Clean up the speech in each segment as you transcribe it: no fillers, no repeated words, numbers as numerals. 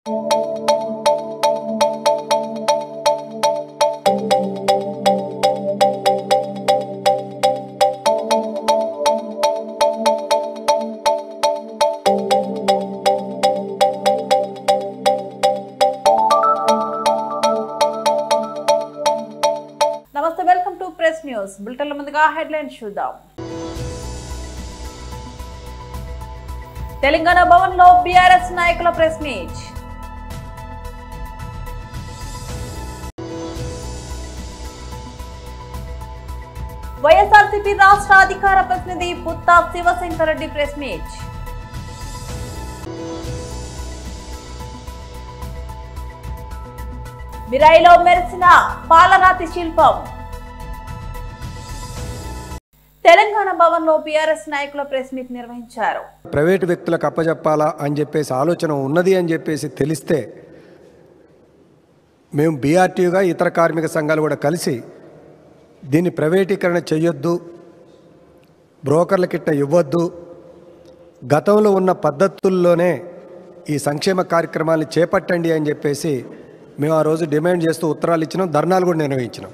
నమస్తే, welcome to press news బులెటిన్ల ముందుగా headlines చూద్దాం. తెలంగాణ భవన్ లో బీఆర్ఎస్ నాయకుల ప్రెస్ మీట్. వైఎస్ఆర్సీపీ రాష్ట్ర అధికార ప్రతినిధి పుత్తా శివశంకర్ రెడ్డి ప్రెస్ మీట్. మిరాయిలో మెరిసిన పాలరాతి శిల్పం. తెలంగాణ భవన్ లో బీఆర్ఎస్ నాయకుల ప్రెస్ మీట్ నిర్వహించారు. ప్రైవేటు వ్యక్తులకు అప్పజెప్పాలా అని చెప్పేసి ఆలోచన ఉన్నది అని చెప్పేసి తెలిస్తే మేము బీఆర్టీయూగా ఇతర కార్మిక సంఘాలు కూడా కలిసి దీన్ని ప్రైవేటీకరణ చేయొద్దు, బ్రోకర్లకిట్ట ఇవ్వద్దు, గతంలో ఉన్న పద్ధతుల్లోనే ఈ సంక్షేమ కార్యక్రమాలను చేపట్టండి అని చెప్పేసి మేము ఆ రోజు డిమాండ్ చేస్తూ ఉత్తరాలు ఇచ్చినాం, ధర్నాలు కూడా నిర్వహించినాం.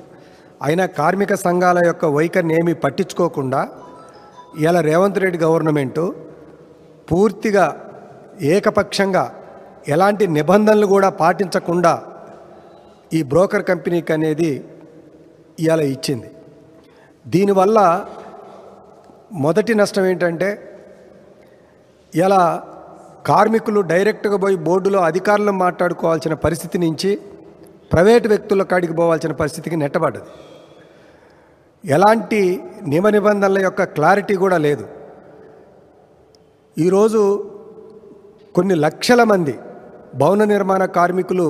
అయినా కార్మిక సంఘాల యొక్క వైఖరిని ఏమీ పట్టించుకోకుండా ఇలా రేవంత్ రెడ్డి గవర్నమెంటు పూర్తిగా ఏకపక్షంగా ఎలాంటి నిబంధనలు కూడా పాటించకుండా ఈ బ్రోకర్ కంపెనీకి అనేది ఇలా ఇచ్చింది. దీనివల్ల మొదటి నష్టం ఏంటంటే ఇలా కార్మికులు డైరెక్ట్గా పోయి బోర్డులో అధికారులు మాట్లాడుకోవాల్సిన పరిస్థితి నుంచి ప్రైవేటు వ్యక్తుల కాడికి పోవాల్సిన పరిస్థితికి నెట్టబడ్డది. ఎలాంటి నియమ నిబంధనల యొక్క క్లారిటీ కూడా లేదు. ఈరోజు కొన్ని లక్షల మంది భవన నిర్మాణ కార్మికులు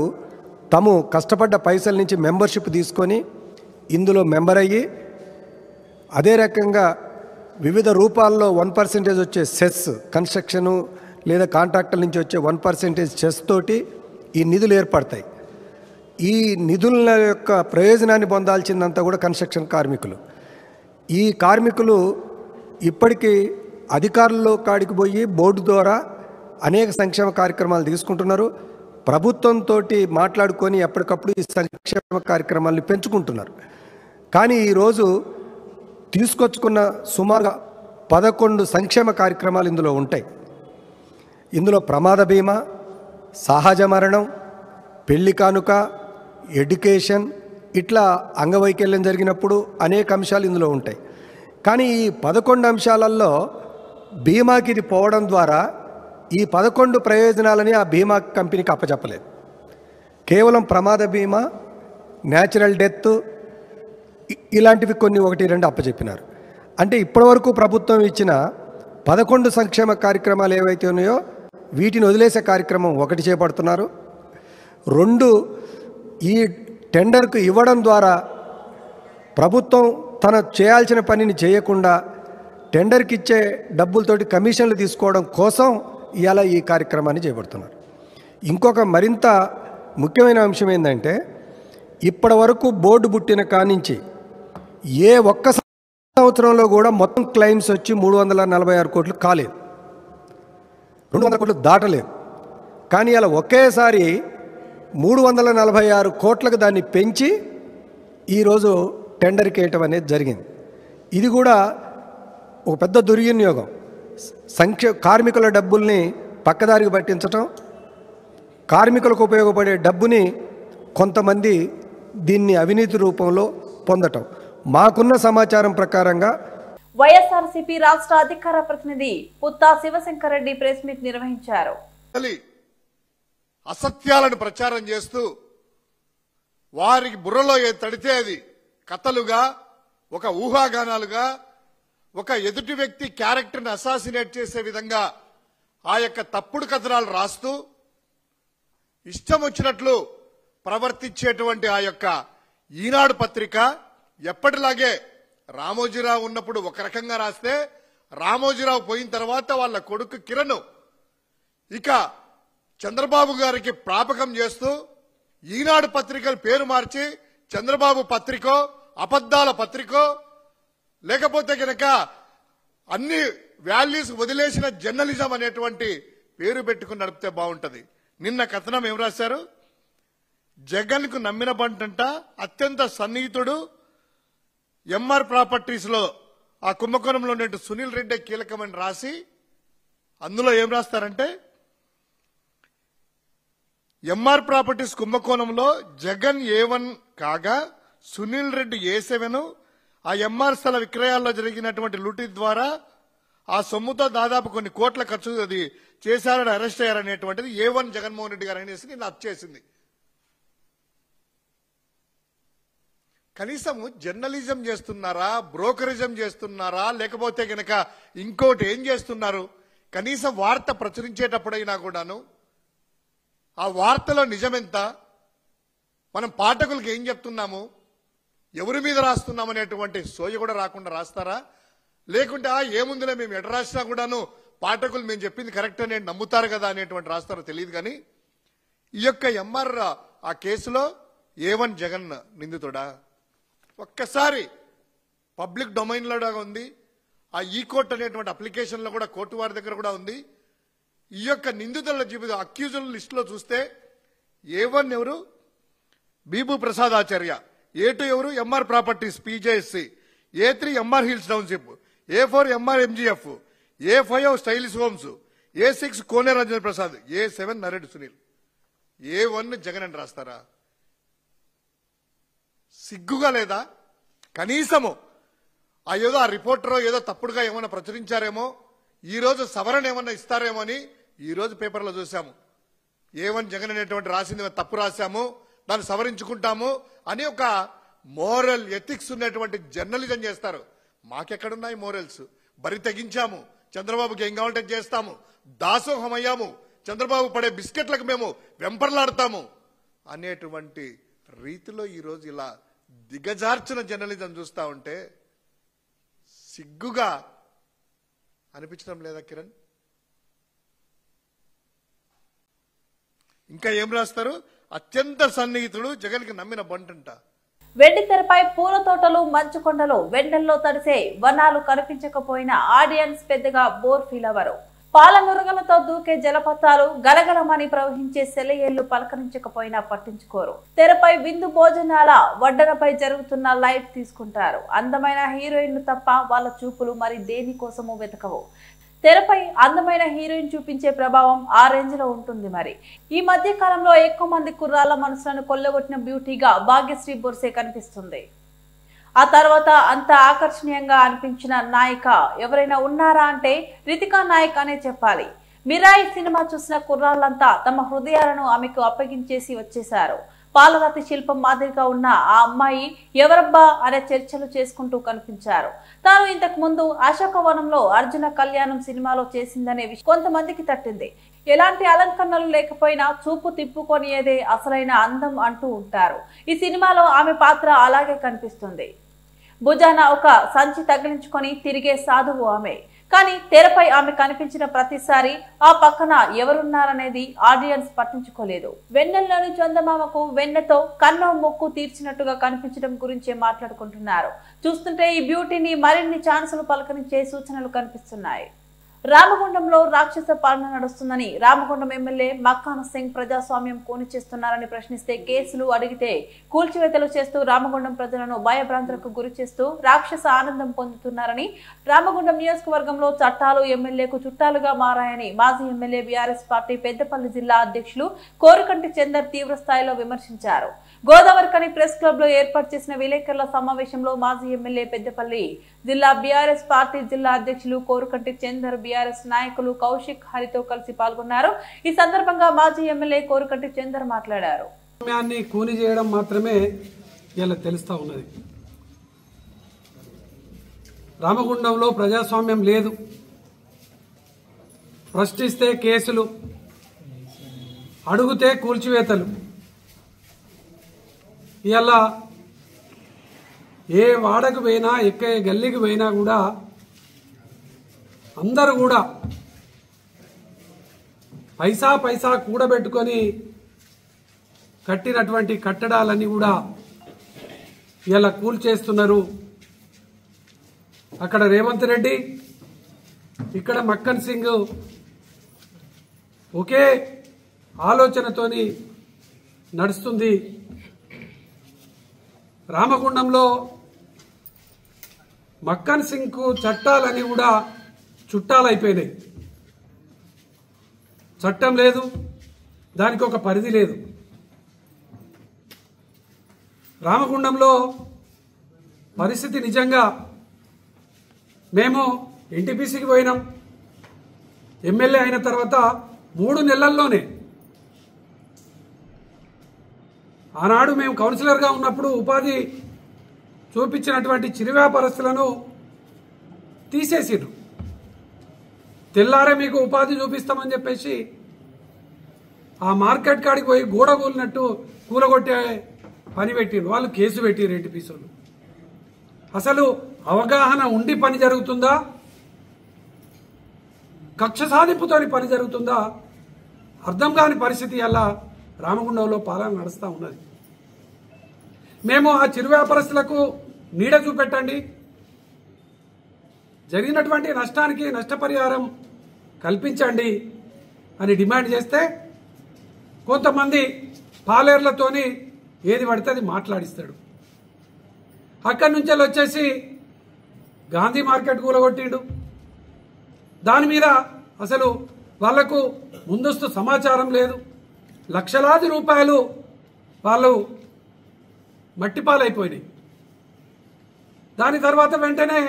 తాము కష్టపడ్డ పైసల నుంచి మెంబర్షిప్ తీసుకొని ఇందులో మెంబర్ అయ్యి అదే రకంగా వివిధ రూపాల్లో 1% వచ్చే సెస్, కన్స్ట్రక్షను లేదా కాంట్రాక్టుల నుంచి వచ్చే 1% సెస్ తోటి ఈ నిధులు ఏర్పడతాయి. ఈ నిధుల యొక్క ప్రయోజనాన్ని పొందాల్సిందంతా కూడా కన్స్ట్రక్షన్ కార్మికులు. ఈ కార్మికులు ఇప్పటికీ అధికారుల్లో కాడికి పోయి బోర్డు ద్వారా అనేక సంక్షేమ కార్యక్రమాలు తీసుకుంటున్నారు. ప్రభుత్వంతో మాట్లాడుకొని ఎప్పటికప్పుడు ఈ సంక్షేమ కార్యక్రమాలను పెంచుకుంటున్నారు. కానీ ఈరోజు తీసుకొచ్చుకున్న సుమారుగా 11 సంక్షేమ కార్యక్రమాలు ఇందులో ఉంటాయి. ఇందులో ప్రమాద బీమా, సహజ మరణం, పెళ్లి కానుక, ఎడ్యుకేషన్, ఇట్లా అంగవైకల్యం జరిగినప్పుడు అనేక అంశాలు ఇందులో ఉంటాయి. కానీ ఈ 11 అంశాలలో బీమాకి ఇది పోవడం ద్వారా ఈ 11 ప్రయోజనాలని ఆ బీమా కంపెనీకి అప్పచెప్పలేదు. కేవలం ప్రమాద బీమా, న్యాచురల్ డెత్ ఇలాంటివి కొన్ని 1-2 అప్పచెప్పినారు. అంటే ఇప్పటివరకు ప్రభుత్వం ఇచ్చిన 11 సంక్షేమ కార్యక్రమాలు ఏవైతే ఉన్నాయో వీటిని వదిలేసే కార్యక్రమం 1 చేపడుతున్నారు. 2, ఈ టెండర్కు ఇవ్వడం ద్వారా ప్రభుత్వం తన చేయాల్సిన పనిని చేయకుండా టెండర్కి ఇచ్చే డబ్బులతోటి కమిషన్లు తీసుకోవడం కోసం ఇలా ఈ కార్యక్రమాన్ని చేపడుతున్నారు. ఇంకొక మరింత ముఖ్యమైన అంశం ఏంటంటే ఇప్పటి వరకు బోర్డు పుట్టిన కానించి ఏ ఒక్క సంవత్సరంలో కూడా మొత్తం క్లెయిమ్స్ వచ్చి 346 కోట్లు కాలేదు, 200 కోట్లు దాటలేదు. కానీ అలా ఒకేసారి 346 కోట్లకు దాన్ని పెంచి ఈరోజు టెండర్కి వేయటం అనేది జరిగింది. ఇది కూడా ఒక పెద్ద దుర్వినియోగం. కార్మికుల డబ్బుల్ని పక్కదారికి పట్టించటం, కార్మికులకు ఉపయోగపడే డబ్బుని కొంతమంది దీన్ని అవినీతి రూపంలో పొందటం. మాకున్న సమాచారం ప్రకారంగా వైఎస్ఆర్సీపీ రాష్ట్ర అధికార ప్రతినిధి పుత్తా శివశంకర్ రెడ్డి ప్రెస్ మీట్ నిర్వహించారు. అసత్యాలను ప్రచారం చేస్తూ వారికి బుర్రలో తడితే అది కథలుగా, ఒక ఊహాగానాలుగా, ఒక ఎదుటి వ్యక్తి క్యారెక్టర్ని అసాసినేట్ చేసే విధంగా ఆ యొక్క తప్పుడు కథనాలు రాస్తూ ఇష్టం వచ్చినట్లు ప్రవర్తించేటువంటి ఆ యొక్క ఈనాడు పత్రిక ఎప్పటిలాగే రామోజీరావు ఉన్నప్పుడు ఒక రకంగా రాస్తే, రామోజీరావు పోయిన తర్వాత వాళ్ళ కొడుకు కిరణ్ ఇక చంద్రబాబు గారికి ప్రాపకం చేస్తూ ఈనాడు పత్రికల పేరు మార్చి చంద్రబాబు పత్రికో, అబద్దాల పత్రికో, లేకపోతే గనక అన్ని వాల్యూస్ వదిలేసిన జర్నలిజం అనేటువంటి పేరు పెట్టుకుని నడిపితే బాగుంటది. నిన్న కథనం ఏం రాశారు? జగన్ కు నమ్మిన బంటంట అత్యంత సన్నిహితుడు ఎంఆర్ ప్రాపర్టీస్ లో ఆ కుంభకోణంలో ఉన్నట్టు సునీల్ రెడ్డి కీలకమని రాసి అందులో ఏం రాస్తారంటే ఎంఆర్ ప్రాపర్టీస్ కుంభకోణంలో జగన్ A1 కాగా సునీల్ రెడ్డి A7 ఆ ఎంఆర్ స్థల విక్రయాల్లో జరిగినటువంటి లూటీ ద్వారా ఆ సొమ్ముతో దాదాపు కొన్ని కోట్ల ఖర్చు అది చేశారని అరెస్ట్ అయ్యారనేటువంటిది A1 జగన్మోహన్ రెడ్డి గారు అనేసి నిన్న అప్ చేసింది. కనీసం జర్నలిజం చేస్తున్నారా, బ్రోకరిజం చేస్తున్నారా, లేకపోతే గనక ఇంకోటి ఏం చేస్తున్నారు? కనీసం వార్త ప్రచురించేటప్పుడైనా కూడాను ఆ వార్తలో నిజమెంత, మనం పాఠకులకు ఏం చెప్తున్నాము, ఎవరి మీద రాస్తున్నాము అనేటువంటి సోయ కూడా రాకుండా రాస్తారా? లేకుంటే ఏముందిలే మేము ఎట రాసినా కూడాను పాఠకులు మేము చెప్పింది కరెక్ట్ అని నమ్ముతారు కదా అనేటువంటి రాస్తారో తెలియదు. కానీ ఈ యొక్క ఎంఆర్ ఆ కేసులో A1 జగన్ నిందితుడా? ఒక్కసారి పబ్లిక్ డొమైన్లో ఉంది, ఆ ఈ కోర్ట్ అనేటువంటి అప్లికేషన్లో కూడా కోర్టు వారి దగ్గర కూడా ఉంది. ఈ యొక్క నిందితుల జీవితం అక్యూజుల లిస్టులో చూస్తే A1 ఎవరు? బీబు ప్రసాద్ ఆచార్య. A2 ఎవరు? Emaar properties PJSC. A3 Emaar hills township. A4 Emaar MGF. A5 stylish homes. A6 Kone Rajendra Prasad. A7 Nared Sunil. A1 Jagan అని రాస్తారా? సిగ్గుగా లేదా? కనీసము ఏదో ఆ రిపోర్టర్ ఏదో తప్పుడుగా ఏమైనా ప్రచురించారేమో, ఈ రోజు సవరణ ఏమన్నా ఇస్తారేమో అని ఈ రోజు పేపర్లో చూసాము. A1 జగన్ అనేటువంటి రాసింది తప్పు రాశాము, దాన్ని సవరించుకుంటాము అని ఒక మోరల్ ఎథిక్స్ ఉన్నటువంటి జర్నలిజం చేస్తారు. మాకెక్కడున్నాయి మోరల్స్? బరి తెగించాము, చంద్రబాబుకి ఏం కావాలంటే చేస్తాము, దాసోహం అయ్యాము, చంద్రబాబు పడే బిస్కెట్లకు మేము వెంపర్లాడతాము అనేటువంటి రీతిలో ఈరోజు ఇలా దిగజార్చిన జర్నలిజం చూస్తా ఉంటే సిగ్గుగా అనిపించడం లేదా కిరణ్? ఇంకా ఏం రాస్తారు? అత్యంత సన్నిహితుడు జగన్ కి నమ్మిన బంటంట. వెండి తెరపై పూల తోటలు, మంచు కొండలు, వెండల్లో తడిసే వనాలు కనిపించకపోయినా ఆడియన్స్ పెద్దగా బోర్ ఫీల్ అవ్వరు. పాల నురగలతో దూకే జలపాతాలు, గలగలమని ప్రవహించే సెలయేళ్లు పలకరించకపోయినా పట్టించుకోరు. తెరపై విందు భోజనాల వడ్డనపై జరుగుతున్న లైవ్ తీసుకుంటారు. అందమైన హీరోయిన్ తప్ప వాళ్ళ చూపులు మరి దేనికోసమూ వెతకవు. తెరపై అందమైన హీరోయిన్ చూపించే ప్రభావం ఆ రేంజ్ లో ఉంటుంది. మరి ఈ మధ్య కాలంలో ఎక్కువ మంది కుర్రాళ్ల మనసులను కొల్లగొట్టిన బ్యూటీగా భాగ్యశ్రీ బొర్సే కనిపిస్తుంది. ఆ తర్వాత అంత ఆకర్షణీయంగా అనిపించిన నాయిక ఎవరైనా ఉన్నారా అంటే రితికా నాయక్ అనే చెప్పాలి. మిరాయి సినిమా చూసిన కుర్రాళ్లంతా తమ హృదయాలను ఆమెకు అప్పగించేసి వచ్చేశారు. పాలరాతి శిల్పం మాదిరిగా ఉన్న ఆ అమ్మాయి ఎవరబ్బా అనే చర్చలు చేసుకుంటూ కనిపించారు. తాను ఇంతకు ముందు అశోకవనంలో అర్జున కళ్యాణం సినిమాలో చేసిందనే విషయం కొంతమందికి తట్టింది. ఎలాంటి అలంకరణలు లేకపోయినా చూపు తిప్పుకొనియేదే అసలైన అందం అంటూ ఉంటారు. ఈ సినిమాలో ఆమె పాత్ర అలాగే కనిపిస్తుంది. భుజాన ఒక సంచి తగిలించుకొని తిరిగే సాధువు ఆమె. కానీ తెరపై ఆమె కనిపించిన ప్రతిసారి ఆ పక్కన ఎవరున్నారనేది ఆడియన్స్ పట్టించుకోలేదు. వెన్నెల్లోని చందమామకు వెన్నెతో కన్ను మొక్కు తీర్చినట్టుగా కనిపించడం గురించే మాట్లాడుకుంటున్నారు. చూస్తుంటే ఈ బ్యూటీని మరిన్ని ఛాన్సులు పలకరించే సూచనలు కనిపిస్తున్నాయి. రామగుండంలో రాక్షస పాలన నడుస్తుందని రామగుండం ఎమ్మెల్యే మక్కాన్ సింగ్ ప్రజాస్వామ్యం కూని చేస్తున్నారని ప్రశ్నిస్తే కేసులు అడిగితే కూల్చివేతలు చేస్తూ రామగుండం ప్రజలను భయభ్రాంతులకు గురి చేస్తూ రాక్షస ఆనందం పొందుతున్నారని, రామగుండం నియోజకవర్గంలో చట్టాలు ఎమ్మెల్యేకు చుట్టాలుగా మారాయని మాజీ ఎమ్మెల్యే బీఆర్ఎస్ పార్టీ పెద్దపల్లి జిల్లా అధ్యక్షులు కోరుకంటి చందర్ తీవ్ర స్థాయిలో విమర్శించారు. గోదావరికని ప్రెస్ క్లబ్ లో ఏర్పాటు చేసిన విలేకరుల సమావేశంలో మాజీ ఎమ్మెల్యే పెద్దపల్లి జిల్లా బీఆర్ఎస్ పార్టీ జిల్లా అధ్యక్షులు కోరుకంటి చందర్, బీఆర్ఎస్ నాయకులు కౌశిక్, హరితో కలిసి పాల్గొన్నారు. ఈ సందర్భంగా మాజీ ఎమ్మెల్యే కోరుకంటి చందర్ మాట్లాడారు. కూని చేయడం మాత్రమే ఇలా తెలుస్తా ఉన్నది. రామగుండంలో ప్రజాస్వామ్యం లేదు. ప్రశ్నిస్తే కేసులు, అడుగుతే కూల్చివేతలు. ఇలా ఏ వాడకు పోయినా, ఎక్కే గల్లీకి పోయినా కూడా అందరూ కూడా పైసా పైసా కూడబెట్టుకొని కట్టినటువంటి కట్టడాలన్నీ కూడా ఇలా కూల్చేస్తున్నారు. అక్కడ రేవంత్ రెడ్డి, ఇక్కడ మక్కన్ సింగ్ ఒకే ఆలోచనతోని నడుస్తుంది. రామగుండంలో మక్కన్ సింగ్కు చట్టాలని కూడా చుట్టాలైపోయినాయి. చట్టం లేదు, దానికి ఒక పరిధి లేదు. రామగుండంలో పరిస్థితి నిజంగా మేము ఎన్టీపీసీకి పోయినాం. ఎమ్మెల్యే అయిన తర్వాత 3 నెలల్లోనే ఆనాడు మేము కౌన్సిలర్గా ఉన్నప్పుడు ఉపాధి చూపించినటువంటి చిరు వ్యాపారస్తులను తీసేసిరు. తెల్లారే మీకు ఉపాధి చూపిస్తామని చెప్పేసి ఆ మార్కెట్ కాడికి పోయి గోడ కూలినట్టు కూలగొట్టే పని పెట్టిరు. వాళ్ళు కేసు పెట్టిరు ఎన్టీపీసీలు. అసలు అవగాహన ఉండి పని జరుగుతుందా, కక్ష సాధింపుతో పని జరుగుతుందా అర్థం కాని పరిస్థితి అలా రామగుండంలో పాలన నడుస్తూ ఉన్నది. మేము ఆ చిరు వ్యాపారస్తులకు నీడ చూపెట్టండి, జరిగినటువంటి నష్టానికి నష్టపరిహారం కల్పించండి అని డిమాండ్ చేస్తే కొంతమంది పాలేర్లతోని ఏది పడితే అది మాట్లాడిస్తాడు. అక్కడి నుంచి వచ్చేసి గాంధీ మార్కెట్ కూలగొట్టిండు. దాని మీద అసలు వాళ్లకు ముందస్తు సమాచారం లేదు. లక్షలాది రూపాయలు వాళ్ళు మట్టిపాలైపోయినాయి. దాని తర్వాత వెంటనే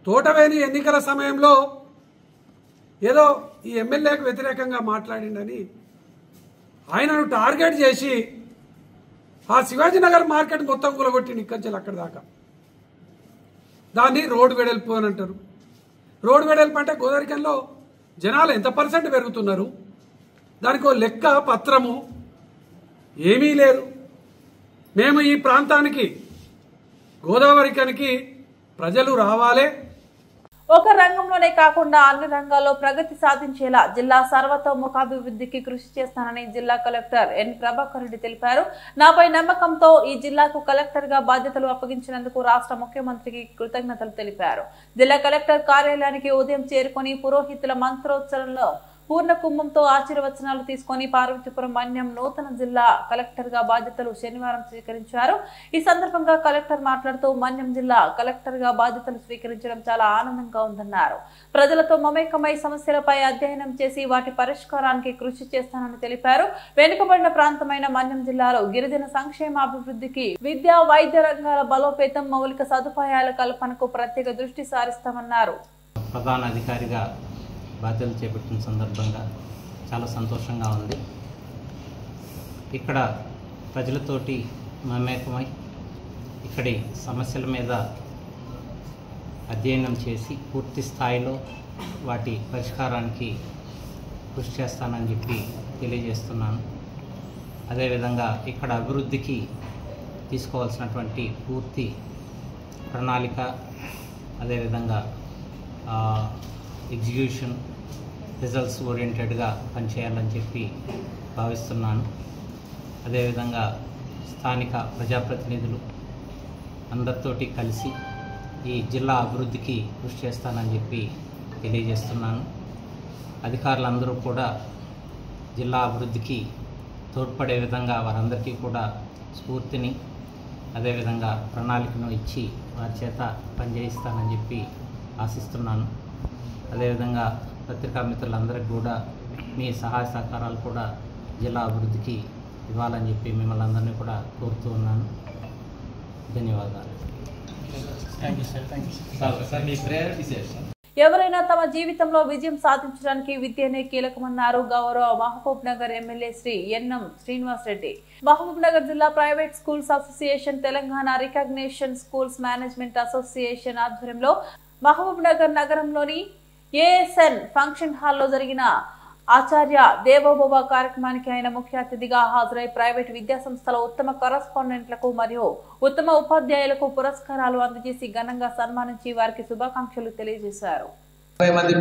తోటవేని ఎన్నికల సమయంలో ఏదో ఈ ఎమ్మెల్యేకు వ్యతిరేకంగా మాట్లాడిండని ఆయనను టార్గెట్ చేసి ఆ శివాజీనగర్ మార్కెట్ మొత్తం కూలగొట్టిండు ఇక్కడి నుంచి అక్కడి దాకా. దాన్ని రోడ్డు వెడల్పు అని అంటారు. రోడ్డు వెడల్పు అంటే గోదావరికంలో జనాలు ఎంత % పెరుగుతున్నారు, దానికి ఓ లెక్క పత్రము ఏమీ లేదు. మేము ఈ ప్రాంతానికి గోదావరికనికి ప్రజలు రావాలే. ఒక రంగంలోనే కాకుండా అన్ని రంగాల్లో ప్రగతి సాధించేలా జిల్లా సర్వతోముఖాభివృద్ధికి కృషి చేస్తానని జిల్లా కలెక్టర్ ఎన్ ప్రభాకర్ రెడ్డి తెలిపారు. నాపై నమ్మకంతో ఈ జిల్లాకు కలెక్టర్ గా బాధ్యతలు అప్పగించినందుకు రాష్ట్ర ముఖ్యమంత్రికి కృతజ్ఞతలు తెలిపారు. జిల్లా కలెక్టర్ కార్యాలయానికి ఉదయం చేరుకుని పురోహితుల మంత్రోచ్చరణలో పూర్ణ కుంభంతో ఆశీర్వచనాలు తీసుకుని పార్వతీపురం మన్యం నూతన జిల్లా కలెక్టర్ గా బాధ్యతలు శనివారం స్వీకరించారు. ఈ సందర్భంగా కలెక్టర్ మాట్లాడుతూ మన్యం జిల్లా కలెక్టర్ గా బాధ్యతలు స్వీకరించడం చాలా ఆనందంగా ఉందన్నారు. ప్రజలతో మమేకమై సమస్యలపై అధ్యయనం చేసి వాటి పరిష్కారానికి కృషి చేస్తానని తెలిపారు. వెనుకబడిన ప్రాంతమైన మన్యం జిల్లాలో గిరిజన సంక్షేమాభివృద్ధికి విద్యా వైద్య రంగాల బలోపేతం మౌలిక సదుపాయాల కల్పనకు ప్రత్యేక దృష్టి సారిస్తామన్నారు. ప్రధాన అధికారిగా బాధ్యతలు చేపట్టిన సందర్భంగా చాలా సంతోషంగా ఉంది. ఇక్కడ ప్రజలతోటి మమేకమై ఇక్కడి సమస్యల మీద అధ్యయనం చేసి పూర్తి స్థాయిలో వాటి పరిష్కారానికి కృషి చేస్తానని చెప్పి తెలియజేస్తున్నాను. అదేవిధంగా ఇక్కడ అభివృద్ధికి తీసుకోవాల్సినటువంటి పూర్తి ప్రణాళిక, అదేవిధంగా ఎగ్జిక్యూషన్ రిజల్ట్స్ ఓరియంటెడ్గా పనిచేయాలని చెప్పి భావిస్తున్నాను. అదేవిధంగా స్థానిక ప్రజాప్రతినిధులు అందరితోటి కలిసి ఈ జిల్లా అభివృద్ధికి కృషి చేస్తానని చెప్పి తెలియజేస్తున్నాను. అధికారులందరూ కూడా జిల్లా అభివృద్ధికి తోడ్పడే విధంగా వారందరికీ కూడా స్ఫూర్తిని అదేవిధంగా ప్రణాళికను ఇచ్చి వారి చేత పనిచేయిస్తానని చెప్పి ఆశిస్తున్నాను. అదేవిధంగా పత్రికా మిత్రులందరికీ కూడా మీ సహాయ సహకారాలు కూడా జిల్లా అభివృద్ధికి ఇవ్వాలని చెప్పి మిమ్మల్ని అందరినీ కూడా కోరుతూ ఉన్నాను. ధన్యవాదాలు. ఎవరైనా తమ జీవితంలో విజయం సాధించడానికి విద్యనే కీలకమన్నారు గౌరవ మహబూబ్ నగర్ ఎమ్మెల్యే శ్రీ ఎన్ఎం శ్రీనివాస్ రెడ్డి. మహబూబ్ నగర్ జిల్లా private schools association, Telangana recognition schools management association ఆధ్వర్యంలో మహబూబ్ నగర్ నగరంలోని ఏఎస్ఎన్ ఫంక్షన్ హాల్లో జరిగిన ఆచార్య దేవోభవ కార్యక్రమానికి ఆయన ముఖ్య అతిథిగా హాజరై ప్రైవేట్ విద్యాసంస్థల ఉత్తమ కరస్పాండెంట్లకు మరియు ఉత్తమ ఉపాధ్యాయులకు పురస్కారాలు అందజేసి ఘనంగా సన్మానించి వారికి శుభాకాంక్షలు తెలియజేశారు.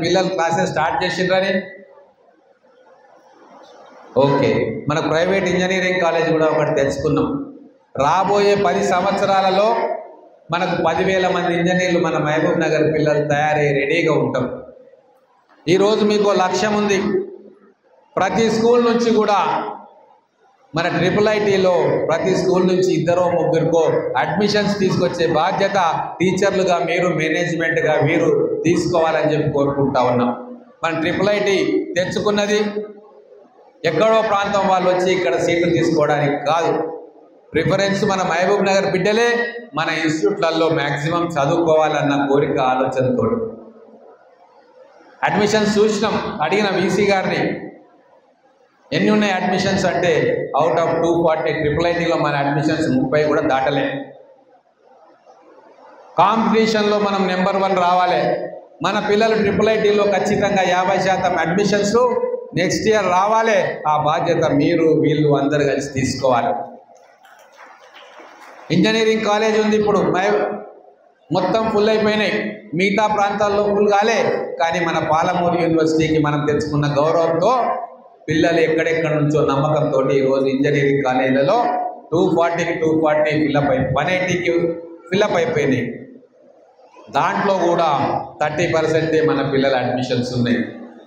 పిల్లలు క్లాసెస్ స్టార్ట్ చేసిండ్రని ఓకే, మన ప్రైవేట్ ఇంజనీరింగ్ కాలేజ్ కూడా ఒకటి తెలుసుకున్నాం. రాబోయే 10 సంవత్సరాలలో మనకు 10,000 మంది ఇంజనీర్లు మన మహబూబ్ నగర్ పిల్లలు తయారై రెడీగా ఉంటాం. ఈరోజు మీకు లక్ష్యం ఉంది. ప్రతి స్కూల్ నుంచి కూడా మన IIITలో ప్రతి స్కూల్ నుంచి 2-3 అడ్మిషన్స్ తీసుకొచ్చే బాధ్యత టీచర్లుగా మీరు, మేనేజ్మెంట్గా మీరు తీసుకోవాలని చెప్పి కోరుకుంటా ఉన్నాం. మన IIIT తెచ్చుకున్నది ఎక్కడో ప్రాంతం వాళ్ళు వచ్చి ఇక్కడ సీట్లు తీసుకోవడానికి కాదు. ప్రిఫరెన్స్ మన మహబూబ్ నగర్ బిడ్డలే మన ఇన్స్టిట్యూట్లలో మ్యాక్సిమం చదువుకోవాలన్న కోరిక, ఆలోచనతో అడ్మిషన్స్ చూసినాం. అడిగిన వీసీ గారిని ఎన్ని ఉన్నాయి అడ్మిషన్స్ అంటే అవుట్ ఆఫ్ 240 IIITలో మన అడ్మిషన్స్ 30 కూడా దాటలే. కాంపిటీషన్లో మనం నెంబర్ 1 రావాలి. మన పిల్లలు IIITలో ఖచ్చితంగా 50% అడ్మిషన్స్ నెక్స్ట్ ఇయర్ రావాలి. ఆ బాధ్యత మీరు వీళ్ళు అందరు కలిసి తీసుకోవాలి. ఇంజనీరింగ్ కాలేజ్ ఉంది, ఇప్పుడు మొత్తం ఫుల్ అయిపోయినాయి. మిగతా ప్రాంతాల్లో ఫుల్ కాలే, కానీ మన పాలమూరు యూనివర్సిటీకి మనం తెచ్చుకున్న గౌరవంతో పిల్లలు ఎక్కడెక్కడ నుంచో నమ్మకంతో ఈరోజు ఇంజనీరింగ్ కాలేజీలలో 240కి 240 ఫిల్అప్ 180కి ఫిల్అప్ అయిపోయినాయి. దాంట్లో కూడా 30% మన పిల్లల అడ్మిషన్స్ ఉన్నాయి.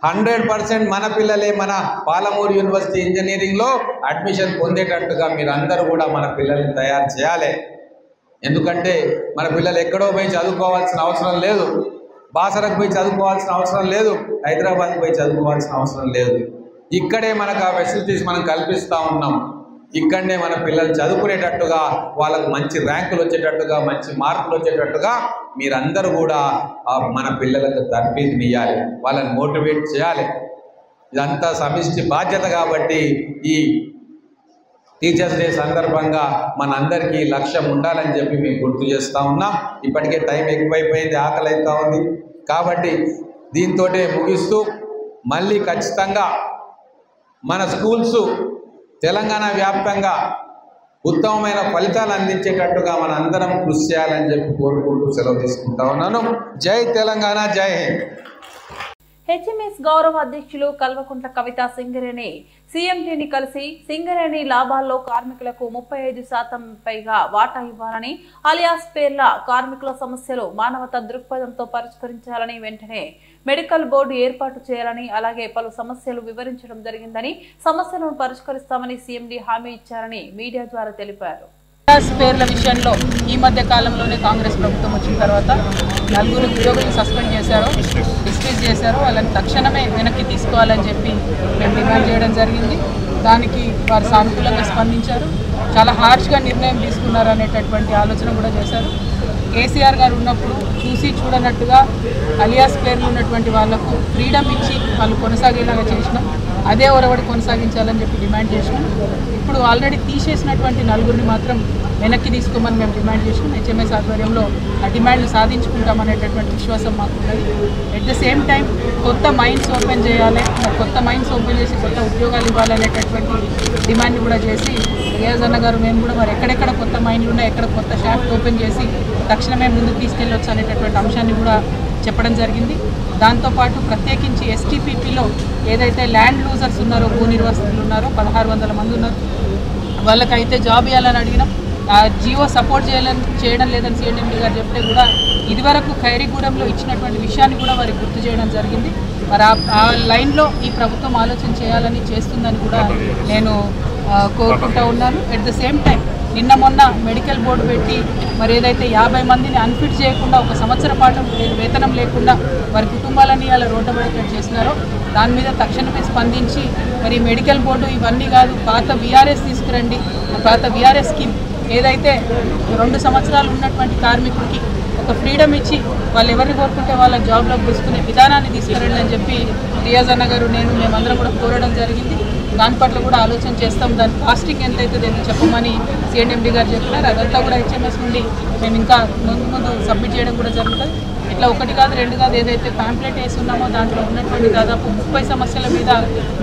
100% మన పిల్లలే మన పాలమూరు యూనివర్సిటీ ఇంజనీరింగ్లో అడ్మిషన్ పొందేటట్టుగా మీరు అందరూ కూడా మన పిల్లల్ని తయారు చేయాలి. ఎందుకంటే మన పిల్లలు ఎక్కడో పోయి చదువుకోవాల్సిన అవసరం లేదు, బాసరకు పోయి చదువుకోవాల్సిన అవసరం లేదు, హైదరాబాద్కి పోయి చదువుకోవాల్సిన అవసరం లేదు. ఇక్కడే మనకు ఆ ఫెసిలిటీస్ మనం కల్పిస్తూ ఉన్నాం. ఇక్కడనే మన పిల్లలు చదువుకునేటట్టుగా, వాళ్ళకు మంచి ర్యాంకులు వచ్చేటట్టుగా, మంచి మార్కులు వచ్చేటట్టుగా మీరందరూ కూడా మన పిల్లలకు తర్బీదునియాలి, వాళ్ళని మోటివేట్ చేయాలి. ఇదంతా సమిష్టి బాధ్యత. కాబట్టి ఈ టీచర్స్ డే సందర్భంగా మనందరికీ లక్ష్యం ఉండాలని చెప్పి మేము గుర్తు చేస్తూ ఉన్నాం. ఇప్పటికే టైం ఎక్కువైపోయింది, ఆకలి అవుతూ ఉంది. కాబట్టి దీంతో ముగిస్తూ మళ్ళీ ఖచ్చితంగా మన స్కూల్స్ తెలంగాణ వ్యాప్తంగా ఉత్తమమైన ఫలితాలు అందించేటట్టుగా మన అందరం కృషి చేయాలని చెప్పి కోరుకుంటూ సెలవు తీసుకుంటా ఉన్నాను. జై తెలంగాణ, జై హింద్. హెచ్ఎంఎస్ గౌరవ అధ్యక్షులు కల్వకుంట్ల కవిత సింగరేణి సీఎండీని కలిసి సింగరేణి లాభాల్లో కార్మికులకు 35% పైగా వాటా ఇవ్వాలని, అలియాస్ పేర్ల కార్మికుల సమస్యలు మానవతా దృక్పథంతో పరిష్కరించాలని, వెంటనే మెడికల్ బోర్డు ఏర్పాటు చేయాలని, అలాగే పలు సమస్యలు వివరించడం జరిగిందని, సమస్యలను పరిష్కరిస్తామని సీఎండీ హామీ ఇచ్చారని మీడియా ద్వారా తెలిపారు. పేర్ల విషయంలో ఈ మధ్య కాలంలోనే కాంగ్రెస్ ప్రభుత్వం వచ్చిన తర్వాత 4 ఉద్యోగులు సస్పెండ్ చేశారు, డిస్మిస్ చేశారు. వాళ్ళని తక్షణమే వెనక్కి తీసుకోవాలని చెప్పి మేము డిమాండ్ చేయడం జరిగింది. దానికి వారు సానుకూలంగా స్పందించారు. చాలా హార్ష్గా నిర్ణయం తీసుకున్నారు అనేటటువంటి ఆలోచన కూడా చేశారు. కేసీఆర్ గారు ఉన్నప్పుడు చూసి చూడనట్టుగా అలియాస్ పేర్లు ఉన్నటువంటి వాళ్లకు ఫ్రీడమ్ ఇచ్చి వాళ్ళు కొనసాగేలాగా చేసినాం. అదే ఒరవడి కొనసాగించాలని చెప్పి డిమాండ్ చేసినాం. ఇప్పుడు ఆల్రెడీ తీసేసినటువంటి 4 మాత్రం వెనక్కి తీసుకోమని మేము డిమాండ్ చేసినాం. హెచ్ఎంఎస్ ఆధ్వర్యంలో ఆ డిమాండ్లు సాధించుకుంటామనేటటువంటి విశ్వాసం మాకు ఉన్నది. ఎట్ ద సేమ్ టైం కొత్త మైన్స్ ఓపెన్ చేయాలి, కొత్త మైన్స్ ఓపెన్ చేసి కొత్త ఉద్యోగాలు ఇవ్వాలనేటటువంటి డిమాండ్ కూడా చేసి, రియాజ్ అన్న గారు మేము కూడా మరి ఎక్కడెక్కడ కొత్త మైన్లు ఉన్నాయి, ఎక్కడ కొత్త షాఫ్ట్ ఓపెన్ చేసి తక్షణమే ముందుకు తీసుకెళ్ళొచ్చు అనేటటువంటి అంశాన్ని కూడా చెప్పడం జరిగింది. దాంతోపాటు ప్రత్యేకించి ఎస్టీపీపీలో ఏదైతే ల్యాండ్ లూజర్స్ ఉన్నారో, భూ నిర్వాసితులు ఉన్నారో 1600 మంది ఉన్నారు, వాళ్ళకైతే జాబ్ ఇవ్వాలని అడిగినాం. ఆ జియో సపోర్ట్ చేయడం లేదని సీఎండీ గారు చెప్తే కూడా ఇదివరకు ఖైరీగూడెంలో ఇచ్చినటువంటి విషయాన్ని కూడా వారికి గుర్తు చేయడం జరిగింది. మరి ఆ లైన్లో ఈ ప్రభుత్వం ఆలోచన చేయాలని చేస్తుందని కూడా నేను కోరుకుంటూ ఉన్నాను. ఎట్ ద సేమ్ టైం నిన్న మొన్న మెడికల్ బోర్డు పెట్టి మరి ఏదైతే 50 మందిని అన్ఫిట్ చేయకుండా 1 సంవత్సర పాటు వేతనం లేకుండా వారి కుటుంబాలని అలా రోడ్డబడికట్ చేసినారో దాని మీద తక్షణమే స్పందించి మరి మెడికల్ బోర్డు ఇవన్నీ కాదు, పాత వీఆర్ఎస్ తీసుకురండి, పాత వీఆర్ఎస్ స్కీమ్ ఏదైతే 2 సంవత్సరాలు ఉన్నటువంటి కార్మికుడికి ఒక ఫ్రీడమ్ ఇచ్చి వాళ్ళు ఎవరిని కోరుకుంటే వాళ్ళ జాబ్లోకి తీసుకునే విధానాన్ని తీసుకురండి అని చెప్పి రియాజ్ అన్న గారు మేమందరం కూడా కోరడం జరిగింది. దాని పట్ల కూడా ఆలోచన చేస్తాం. దాని కాస్టింగ్ ఎంత అవుతుంది అని చెప్పమని సీఎండీ గారు చెప్పినారు. అదంతా కూడా హెచ్ఎంఎస్ నుండి మేము ఇంకా ముందు సబ్మిట్ చేయడం కూడా జరుగుతుంది. ఇట్లా 1 కాదు 2 కాదు ఏదైతే ప్యాంప్లెట్ వేసి ఉన్నామో దాంట్లో ఉన్నటువంటి దాదాపు 30 సమస్యల మీద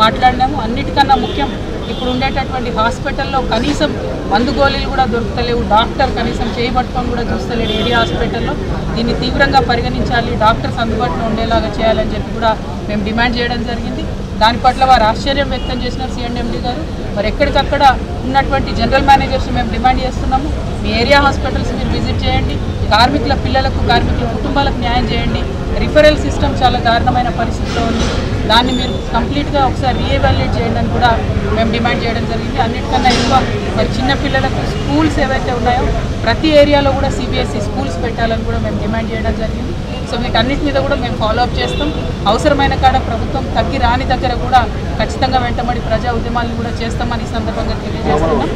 మాట్లాడినాము. అన్నిటికన్నా ముఖ్యం ఇప్పుడు ఉండేటటువంటి హాస్పిటల్లో కనీసం మందు గోళీలు కూడా దొరుకుతలేవు, డాక్టర్ కనీసం చేయబట్టుకొని కూడా చూస్తలేడు ఏరియా హాస్పిటల్లో. దీన్ని తీవ్రంగా పరిగణించాలి, డాక్టర్స్ అందుబాటులో ఉండేలాగా చేయాలని చెప్పి కూడా మేము డిమాండ్ చేయడం జరిగింది. దాని పట్ల వారు ఆశ్చర్యం వ్యక్తం చేసినారు సీఎండీ గారు. మరి ఎక్కడికక్కడ ఉన్నటువంటి జనరల్ మేనేజర్స్ మేము డిమాండ్ చేస్తున్నాము, మీ ఏరియా హాస్పిటల్స్ మీరు విజిట్ చేయండి, కార్మికుల పిల్లలకు కార్మికుల కుటుంబాలకు న్యాయం చేయండి. రిఫరల్ సిస్టమ్ చాలా దారుణమైన పరిస్థితిలో ఉంది. దాన్ని మీరు కంప్లీట్గా ఒకసారి రీఎవాల్యుయేట్ చేయడం కూడా మేము డిమాండ్ చేయడం జరిగింది. అన్నిటికన్నా ఎక్కువ మరి చిన్నపిల్లలకు స్కూల్స్ ఏవైతే ఉన్నాయో ప్రతి ఏరియాలో కూడా సిబిఎస్ఈ స్కూల్స్ పెట్టాలని కూడా మేము డిమాండ్ చేయడం జరిగింది. సో వీటన్నిటి మీద కూడా మేము ఫాలోఅప్ చేస్తాం. అవసరమైన కాడ ప్రభుత్వం తగ్గి రాని దగ్గర కూడా ఖచ్చితంగా వెంటబడి ప్రజా ఉద్యమాలను కూడా చేస్తామని ఈ సందర్భంగా తెలియజేస్తున్నాం.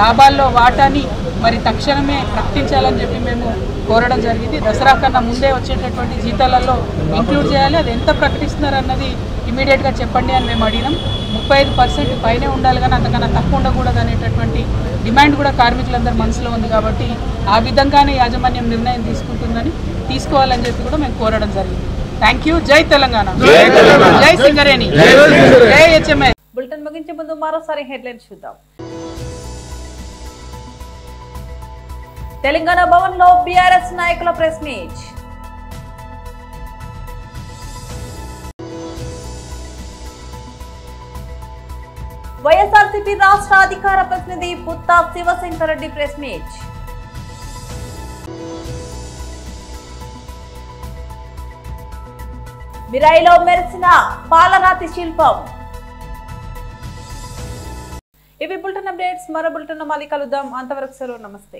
లాభాల్లో వాటాని మరి తక్షణమే ప్రకటించాలని చెప్పి మేము కోరడం జరిగింది. దసరా కన్నా ముందే వచ్చేటటువంటి జీతాలలో ఇంక్లూడ్ చేయాలి. అది ఎంత ప్రకటిస్తున్నారు అన్నది ఇమీడియట్గా చెప్పండి అని మేము అడిగినాం. 35% పైనే ఉండాలి కానీ అంతకన్నా తక్కువ ఉండకూడదు అనేటటువంటి డిమాండ్ కూడా కార్మికులందరి మనసులో ఉంది. కాబట్టి ఆ విధంగానే యాజమాన్యం నిర్ణయం తీసుకుంటుందని తీసుకోవాలని చెప్పి కూడా మేము కోరడం జరిగింది. Thank you. జై తెలంగాణ, జై సింగరేణి, జై హెచ్ఎంఐ. బులెటిన్ ముగించే ముందు మరోసారి హెడ్లైన్స్ చూద్దాం. తెలంగాణ భవన్ లో బీఆర్ఎస్ నాయకుల ప్రెస్ మీట్. వైఎస్ఆర్సీపీ రాష్ట్ర అధికార ప్రతినిధి పుత్తా శివశంకర్ రెడ్డి ప్రెస్ మీట్. మిరాయిలో మెరిసిన పాలరాతి శిల్పం. ఇవి బులెటిన్ అప్డేట్స్. మరో బులెటిన్ మళ్ళీ కలుద్దాం. అంతవరకు సెలవు. నమస్తే.